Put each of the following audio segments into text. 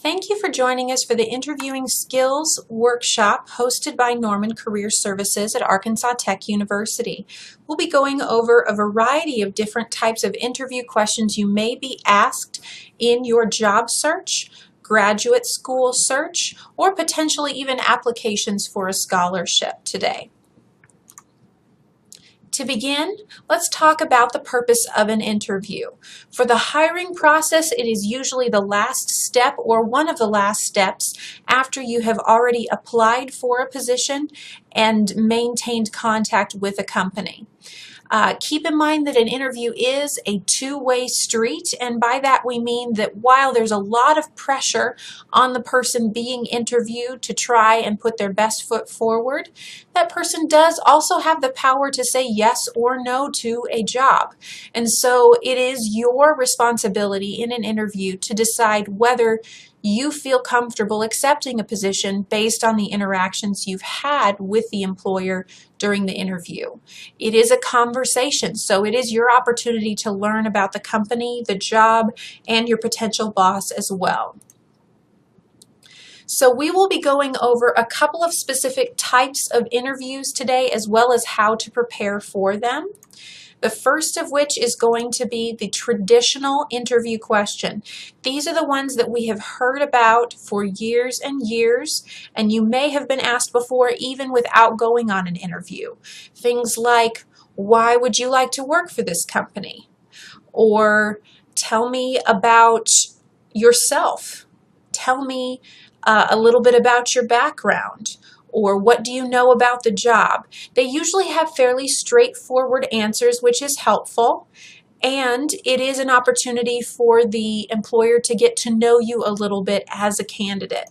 Thank you for joining us for the Interviewing Skills workshop hosted by Norman Career Services at Arkansas Tech University. We'll be going over a variety of different types of interview questions you may be asked in your job search, graduate school search, or potentially even applications for a scholarship today. To begin, let's talk about the purpose of an interview. For the hiring process, it is usually the last step or one of the last steps after you have already applied for a position and maintained contact with a company. Keep in mind that an interview is a two-way street, and by that we mean that while there's a lot of pressure on the person being interviewed to try and put their best foot forward, that person does also have the power to say yes or no to a job. And so it is your responsibility in an interview to decide whether you feel comfortable accepting a position based on the interactions you've had with the employer during the interview. It is a conversation, so it is your opportunity to learn about the company, the job, and your potential boss as well. So we will be going over a couple of specific types of interviews today, as well as how to prepare for them. The first of which is going to be the traditional interview question. These are the ones that we have heard about for years and years, and you may have been asked before even without going on an interview. Things like, why would you like to work for this company? Or tell me about yourself. Tell me a little bit about your background. Or what do you know about the job? They usually have fairly straightforward answers, which is helpful, and it is an opportunity for the employer to get to know you a little bit as a candidate.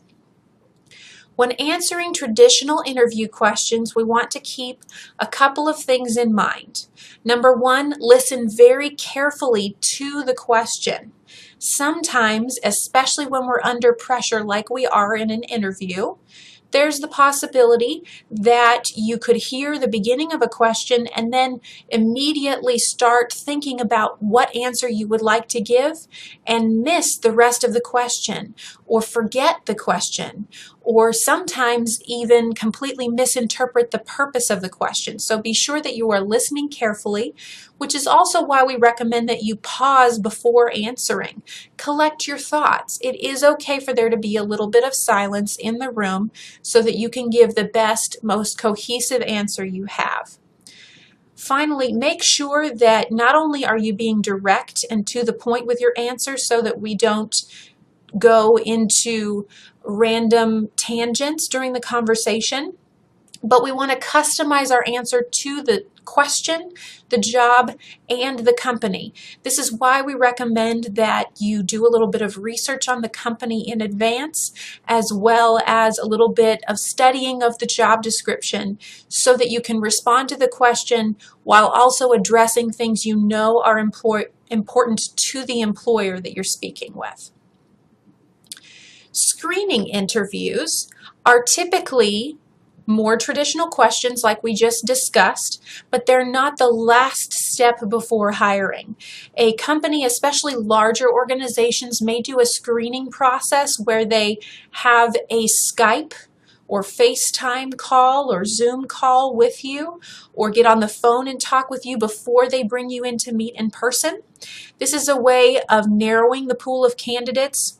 When answering traditional interview questions, we want to keep a couple of things in mind. Number one, listen very carefully to the question. Sometimes, especially when we're under pressure like we are in an interview, there's the possibility that you could hear the beginning of a question and then immediately start thinking about what answer you would like to give and miss the rest of the question or forget the question or sometimes even completely misinterpret the purpose of the question. So be sure that you are listening carefully, which is also why we recommend that you pause before answering. Collect your thoughts. It is okay for there to be a little bit of silence in the room so that you can give the best, most cohesive answer you have. Finally, make sure that not only are you being direct and to the point with your answer so that we don't go into random tangents during the conversation, but we want to customize our answer to the question, the job, and the company. This is why we recommend that you do a little bit of research on the company in advance, as well as a little bit of studying of the job description so that you can respond to the question while also addressing things you know are important to the employer that you're speaking with. Screening interviews are typically more traditional questions like we just discussed, but they're not the last step before hiring. A company, especially larger organizations, may do a screening process where they have a Skype or FaceTime call or Zoom call with you, or get on the phone and talk with you before they bring you in to meet in person. This is a way of narrowing the pool of candidates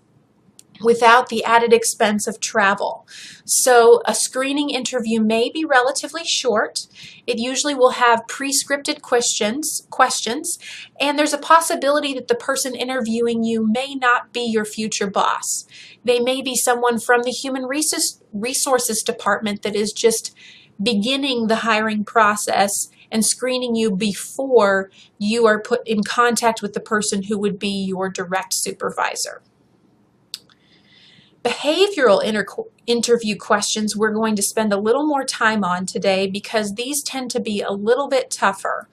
without the added expense of travel. So a screening interview may be relatively short. It usually will have pre-scripted questions, and there's a possibility that the person interviewing you may not be your future boss. They may be someone from the human resources department that is just beginning the hiring process and screening you before you are put in contact with the person who would be your direct supervisor. Behavioral interview questions we're going to spend a little more time on today because these tend to be a little bit tougher.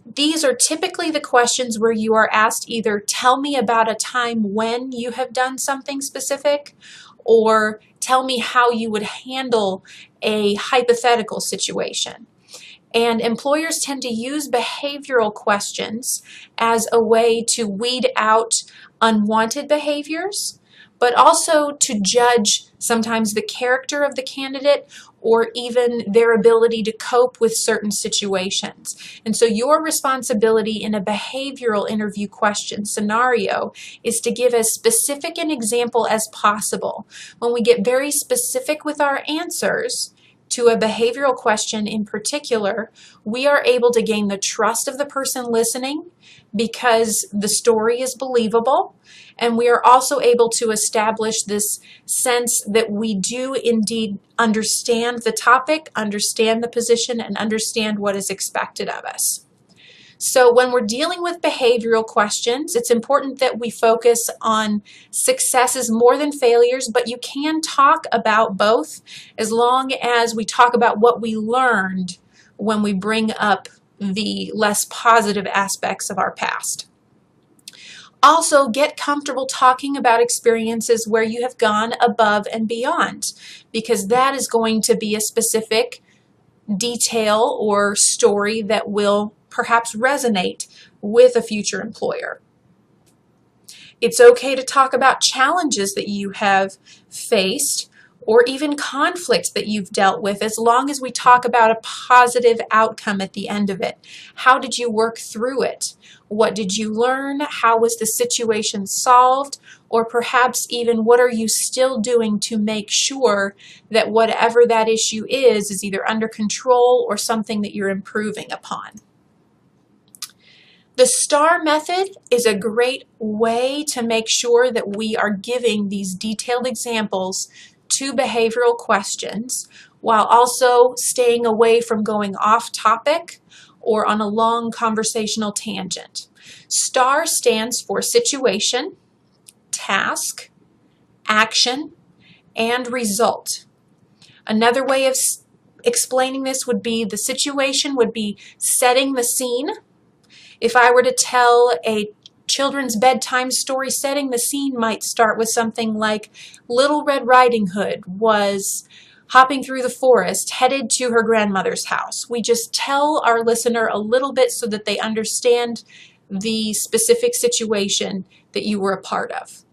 These are typically the questions where you are asked either tell me about a time when you have done something specific or tell me how you would handle a hypothetical situation. And employers tend to use behavioral questions as a way to weed out unwanted behaviors but also to judge sometimes the character of the candidate or even their ability to cope with certain situations. And so your responsibility in a behavioral interview question scenario is to give as specific an example as possible. When we get very specific with our answers to a behavioral question in particular, we are able to gain the trust of the person listening because the story is believable, and we are also able to establish this sense that we do indeed understand the topic, understand the position, and understand what is expected of us. So when we're dealing with behavioral questions, it's important that we focus on successes more than failures, but you can talk about both as long as we talk about what we learned when we bring up the less positive aspects of our past. Also, get comfortable talking about experiences where you have gone above and beyond, because that is going to be a specific detail or story that will perhaps resonate with a future employer. It's okay to talk about challenges that you have faced or even conflicts that you've dealt with, as long as we talk about a positive outcome at the end of it. How did you work through it? What did you learn? How was the situation solved? Or perhaps even what are you still doing to make sure that whatever that issue is either under control or something that you're improving upon. The STAR method is a great way to make sure that we are giving these detailed examples to behavioral questions while also staying away from going off topic or on a long conversational tangent. STAR stands for situation, task, action, and result. Another way of explaining this would be the situation would be setting the scene. If I were to tell a children's bedtime story, setting the scene might start with something like Little Red Riding Hood was hopping through the forest, headed to her grandmother's house. We just tell our listener a little bit so that they understand the specific situation that you were a part of.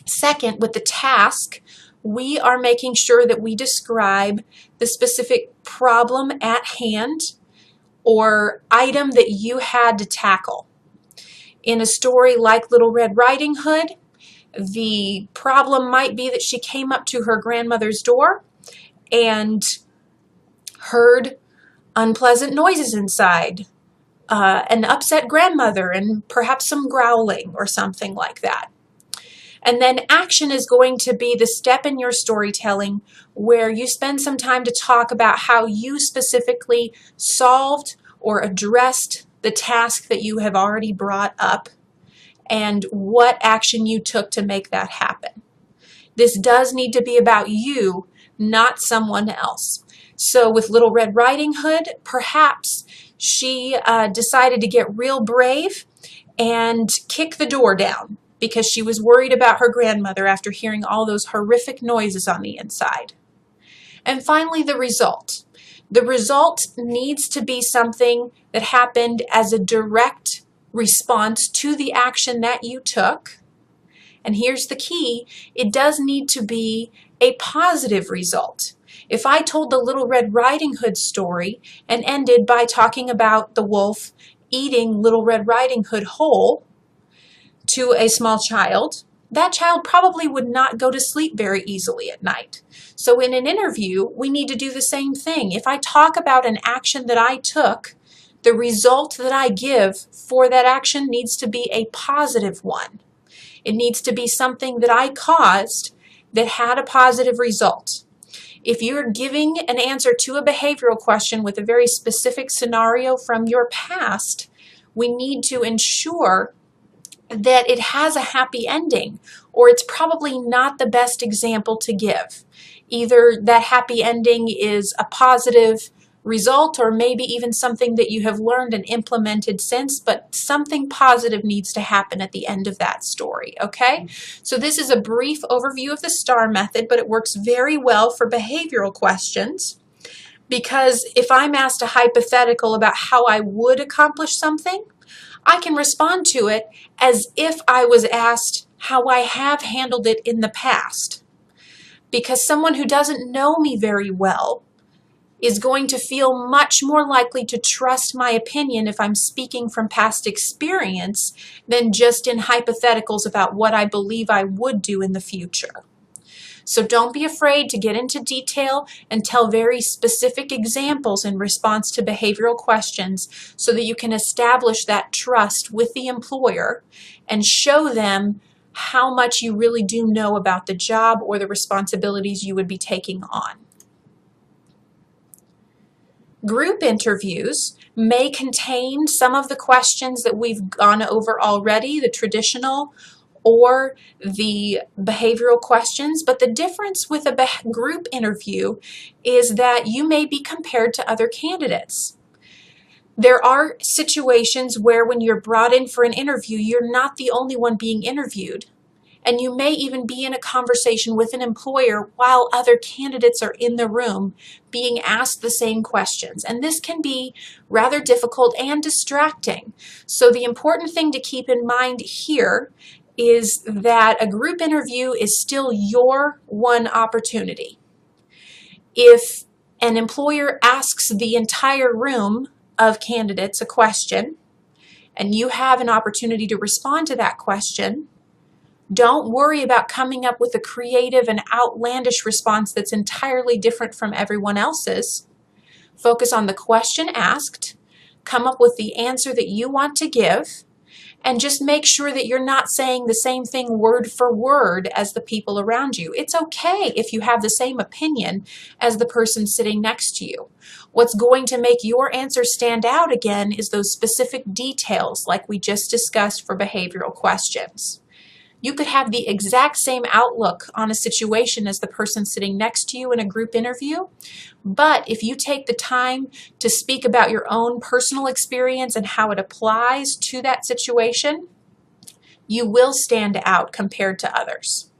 Second, with the task, we are making sure that we describe the specific problem at hand or item that you had to tackle. In a story like Little Red Riding Hood, the problem might be that she came up to her grandmother's door and heard unpleasant noises inside, an upset grandmother, and perhaps some growling or something like that. And then action is going to be the step in your storytelling where you spend some time to talk about how you specifically solved or addressed the task that you have already brought up and what action you took to make that happen. This does need to be about you, not someone else. So with Little Red Riding Hood, perhaps she decided to get real brave and kick the door down because she was worried about her grandmother after hearing all those horrific noises on the inside. And finally, the result. The result needs to be something that happened as a direct response to the action that you took. And here's the key, it does need to be a positive result. If I told the Little Red Riding Hood story and ended by talking about the wolf eating Little Red Riding Hood whole to a small child, that child probably would not go to sleep very easily at night. So in an interview, we need to do the same thing. If I talk about an action that I took, the result that I give for that action needs to be a positive one. It needs to be something that I caused that had a positive result. If you're giving an answer to a behavioral question with a very specific scenario from your past, we need to ensure that it has a happy ending, or it's probably not the best example to give. Either that happy ending is a positive result or maybe even something that you have learned and implemented since, but something positive needs to happen at the end of that story, okay? So this is a brief overview of the STAR method, but it works very well for behavioral questions because if I'm asked a hypothetical about how I would accomplish something, I can respond to it as if I was asked how I have handled it in the past. Because someone who doesn't know me very well is going to feel much more likely to trust my opinion if I'm speaking from past experience than just in hypotheticals about what I believe I would do in the future. So don't be afraid to get into detail and tell very specific examples in response to behavioral questions so that you can establish that trust with the employer and show them how much you really do know about the job or the responsibilities you would be taking on. Group interviews may contain some of the questions that we've gone over already, the traditional or the behavioral questions, but the difference with a group interview is that you may be compared to other candidates. There are situations where when you're brought in for an interview, you're not the only one being interviewed. And you may even be in a conversation with an employer while other candidates are in the room being asked the same questions. And this can be rather difficult and distracting. So the important thing to keep in mind here is that a group interview is still your one opportunity. If an employer asks the entire room of candidates a question, and you have an opportunity to respond to that question, don't worry about coming up with a creative and outlandish response that's entirely different from everyone else's. Focus on the question asked, come up with the answer that you want to give, and just make sure that you're not saying the same thing word for word as the people around you. It's okay if you have the same opinion as the person sitting next to you. What's going to make your answer stand out again is those specific details like we just discussed for behavioral questions. You could have the exact same outlook on a situation as the person sitting next to you in a group interview, but if you take the time to speak about your own personal experience and how it applies to that situation, you will stand out compared to others.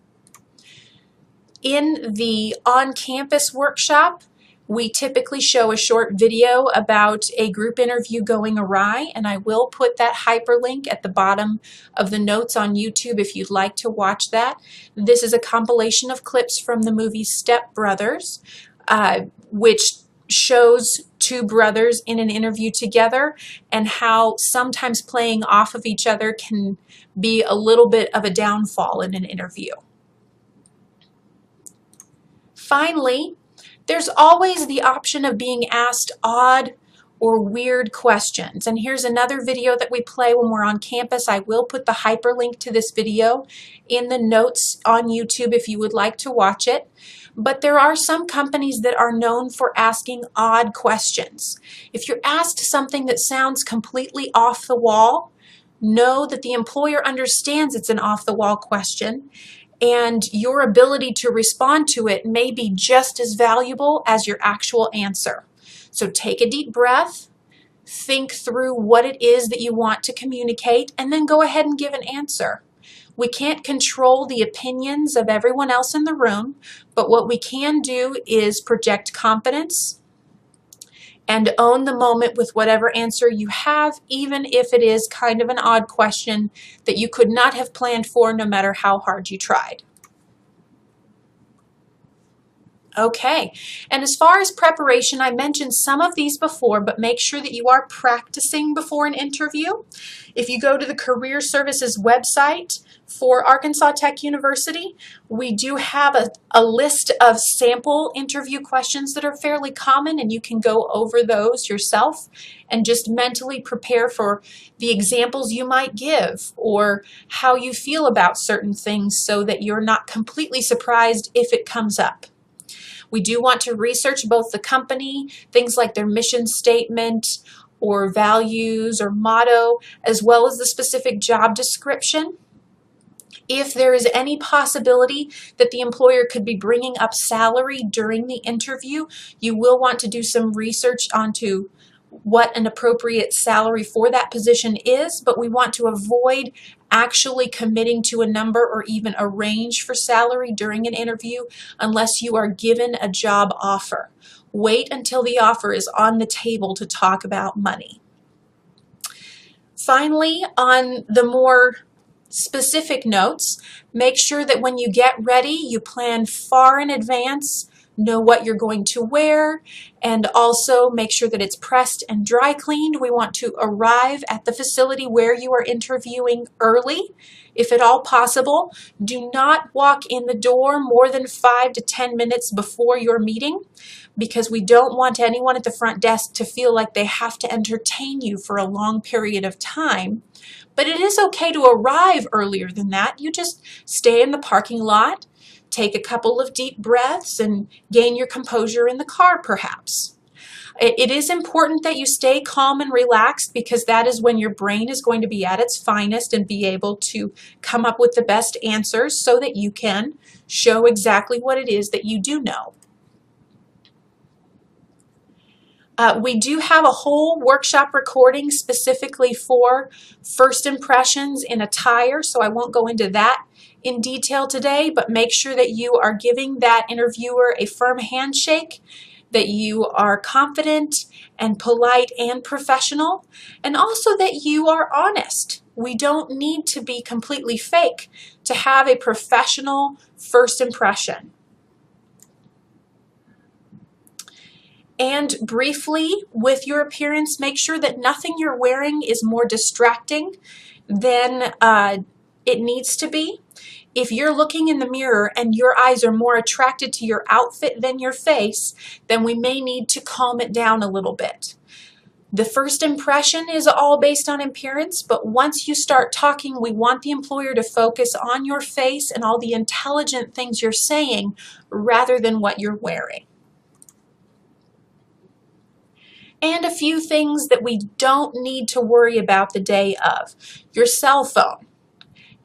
In the on-campus workshop, we typically show a short video about a group interview going awry, and I will put that hyperlink at the bottom of the notes on YouTube if you'd like to watch that. This is a compilation of clips from the movie Step Brothers, which shows two brothers in an interview together and how sometimes playing off of each other can be a little bit of a downfall in an interview. Finally, there's always the option of being asked odd or weird questions. And here's another video that we play when we're on campus. I will put the hyperlink to this video in the notes on YouTube if you would like to watch it. But there are some companies that are known for asking odd questions. If you're asked something that sounds completely off the wall, know that the employer understands it's an off-the-wall question, and your ability to respond to it may be just as valuable as your actual answer. So take a deep breath, think through what it is that you want to communicate, and then go ahead and give an answer. We can't control the opinions of everyone else in the room, but what we can do is project confidence and own the moment with whatever answer you have, even if it is kind of an odd question that you could not have planned for no matter how hard you tried. Okay, and as far as preparation, I mentioned some of these before, but make sure that you are practicing before an interview. If you go to the Career Services website for Arkansas Tech University, we do have a list of sample interview questions that are fairly common, and you can go over those yourself and just mentally prepare for the examples you might give or how you feel about certain things so that you're not completely surprised if it comes up. We do want to research both the company, things like their mission statement or values or motto, as well as the specific job description. If there is any possibility that the employer could be bringing up salary during the interview, you will want to do some research onto what an appropriate salary for that position is, but we want to avoid actually committing to a number or even a range for salary during an interview unless you are given a job offer. Wait until the offer is on the table to talk about money. Finally, on the more Specific notes: make sure that when you get ready, you plan far in advance, know what you're going to wear, and also make sure that it's pressed and dry cleaned. We want to arrive at the facility where you are interviewing early, if at all possible. Do not walk in the door more than 5 to 10 minutes before your meeting, because we don't want anyone at the front desk to feel like they have to entertain you for a long period of time. But it is okay to arrive earlier than that. You just stay in the parking lot, take a couple of deep breaths, and gain your composure in the car, perhaps. It is important that you stay calm and relaxed, because that is when your brain is going to be at its finest and be able to come up with the best answers so that you can show exactly what it is that you do know. We do have a whole workshop recording specifically for first impressions in attire, so I won't go into that in detail today, but make sure that you are giving that interviewer a firm handshake, that you are confident and polite and professional, and also that you are honest. We don't need to be completely fake to have a professional first impression. And briefly, with your appearance, make sure that nothing you're wearing is more distracting than it needs to be. If you're looking in the mirror and your eyes are more attracted to your outfit than your face, then we may need to calm it down a little bit. The first impression is all based on appearance, but once you start talking, we want the employer to focus on your face and all the intelligent things you're saying rather than what you're wearing. And a few things that we don't need to worry about the day of. Your cell phone.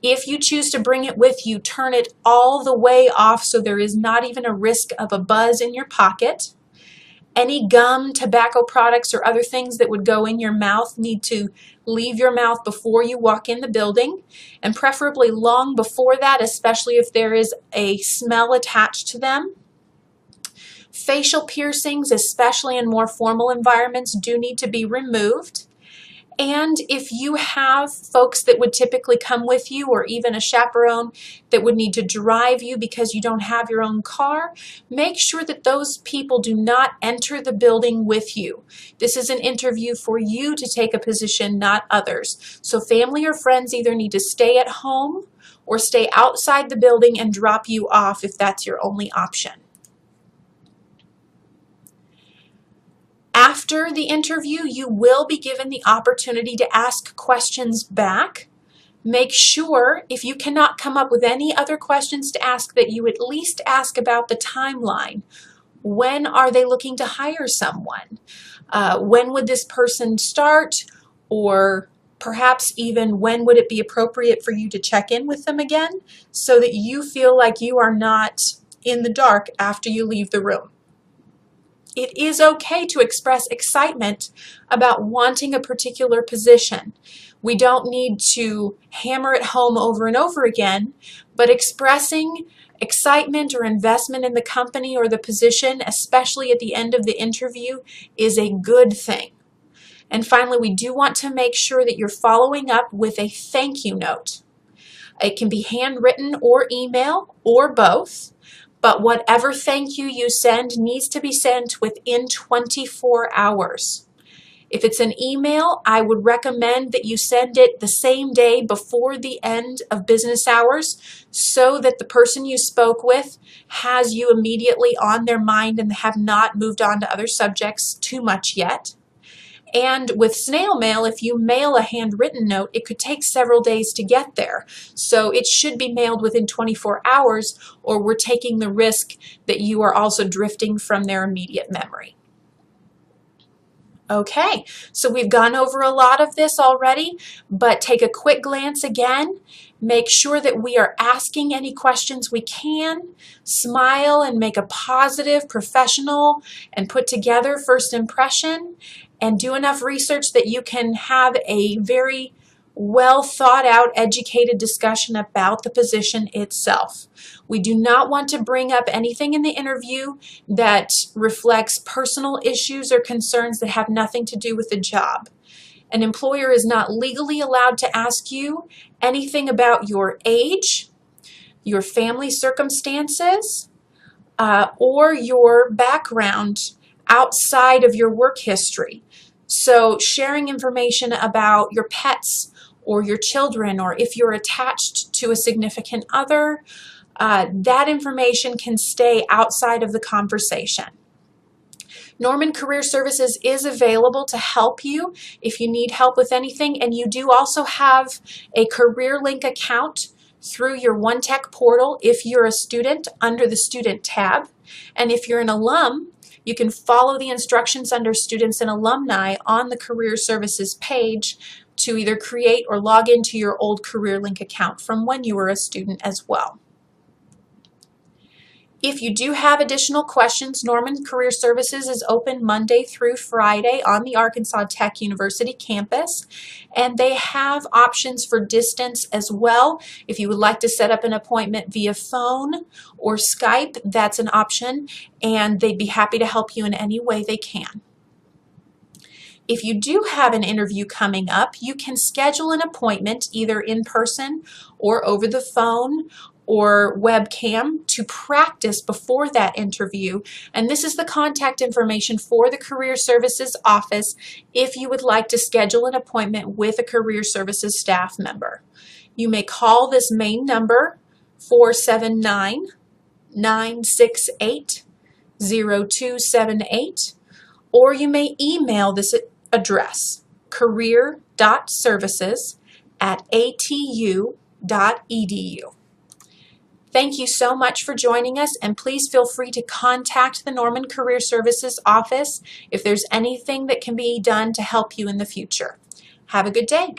If you choose to bring it with you, turn it all the way off so there is not even a risk of a buzz in your pocket. Any gum, tobacco products, or other things that would go in your mouth need to leave your mouth before you walk in the building, and preferably long before that, especially if there is a smell attached to them. Facial piercings, especially in more formal environments, do need to be removed. And if you have folks that would typically come with you, or even a chaperone that would need to drive you because you don't have your own car, make sure that those people do not enter the building with you. This is an interview for you to take a position, not others. So family or friends either need to stay at home or stay outside the building and drop you off if that's your only option. After the interview, you will be given the opportunity to ask questions back. Make sure, if you cannot come up with any other questions to ask, that you at least ask about the timeline. When are they looking to hire someone? When would this person start? Or perhaps even when would it be appropriate for you to check in with them again, so that you feel like you are not in the dark after you leave the room. It is okay to express excitement about wanting a particular position. We don't need to hammer it home over and over again, but expressing excitement or investment in the company or the position, especially at the end of the interview, is a good thing. And finally, we do want to make sure that you're following up with a thank you note. It can be handwritten or email or both. But whatever thank you you send needs to be sent within 24 hours. If it's an email, I would recommend that you send it the same day before the end of business hours, so that the person you spoke with has you immediately on their mind and have not moved on to other subjects too much yet. And with snail mail, if you mail a handwritten note, it could take several days to get there. So it should be mailed within 24 hours, or we're taking the risk that you are also drifting from their immediate memory. Okay, so we've gone over a lot of this already, but take a quick glance again. Make sure that we are asking any questions we can. Smile and make a positive, professional, and put together first impression. And do enough research that you can have a very well thought out, educated discussion about the position itself. We do not want to bring up anything in the interview that reflects personal issues or concerns that have nothing to do with the job. An employer is not legally allowed to ask you anything about your age, your family circumstances, or your background outside of your work history. So sharing information about your pets or your children, or if you're attached to a significant other, that information can stay outside of the conversation. Norman Career Services is available to help you if you need help with anything, and you do also have a CareerLink account through your OneTech portal if you're a student under the Student tab. And if you're an alum, you can follow the instructions under Students and Alumni on the Career Services page to either create or log into your old CareerLink account from when you were a student as well. If you do have additional questions, Norman Career Services is open Monday through Friday on the Arkansas Tech University campus, and they have options for distance as well. If you would like to set up an appointment via phone or Skype, that's an option, and they'd be happy to help you in any way they can. If you do have an interview coming up, you can schedule an appointment either in person or over the phone or webcam to practice before that interview. And this is the contact information for the Career Services office if you would like to schedule an appointment with a Career Services staff member. You may call this main number, 479-968-0278, or you may email this address, career.services@atu.edu. Thank you so much for joining us, and please feel free to contact the Norman Career Services office if there's anything that can be done to help you in the future. Have a good day.